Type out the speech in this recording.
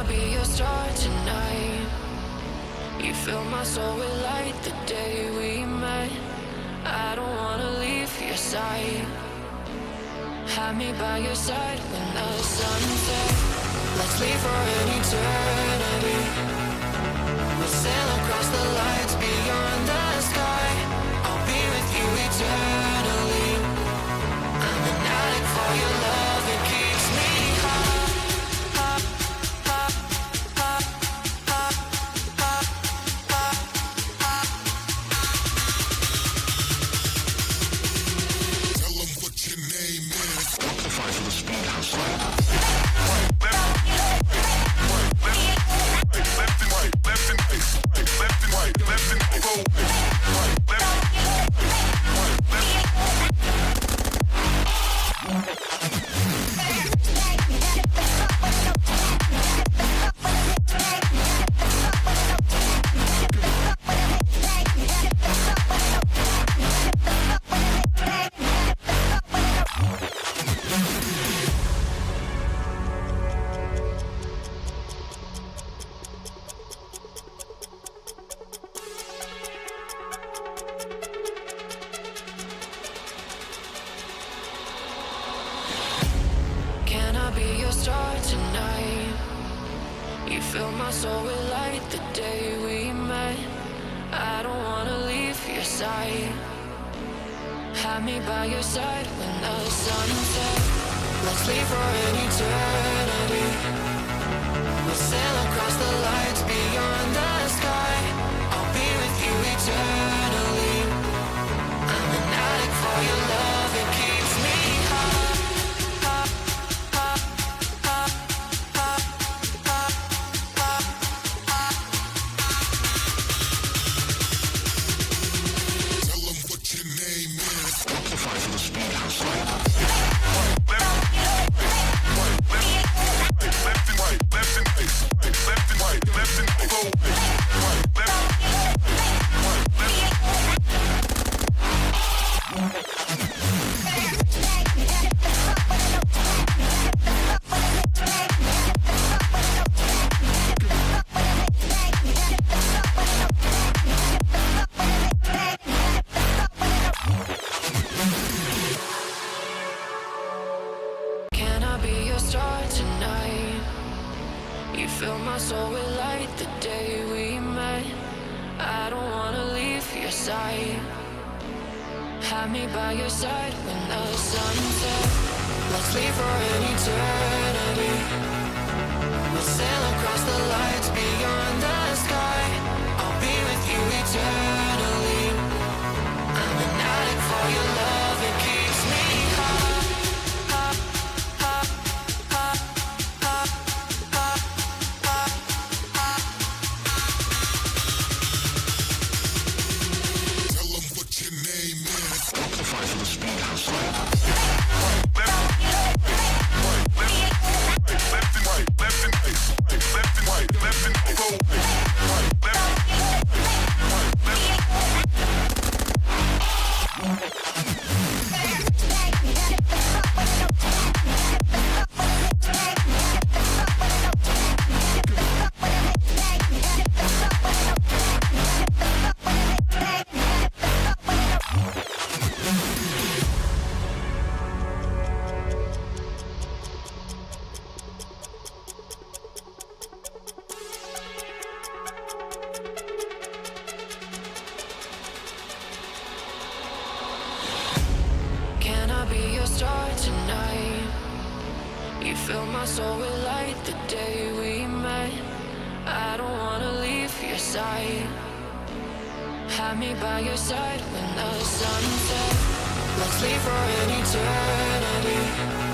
be your star tonight? You fill my soul with light the day we met. I don't wanna leave your side. Have me by your side when the sun sets. Let's leave for an eternity. We'll sail across the lights beyond the sky. I'll be with you eternally. I'm an addict for your love, it keeps me high. Tell them what your name is. Amplify for the speed house. Can I be your star tonight? You fill my soul with light the day we met. I don't wanna leave your side. Have me by your side when the sun sets. Let's leave for an eternity. We'll sail across the lights beyond the sky. I'll be with you eternally. I'm an addict for your love, it keeps me high. Tell them what your name is. Amplify for the speed house. Can I be your star tonight? You fill my soul with light the day we met. I don't wanna leave your side. Have me by your side when the sun sets. Let's leave for an eternity. We'll sail across the lights beyond the sky. I'll be with you eternally. I'm an addict for your love, it keeps me high. Tell them what your name is. Amplify for the speed house. Can I be your star tonight? You fill my soul with light the day we met. I don't wanna leave your side. Have me by your side when the sun sets. Let's leave for an eternity.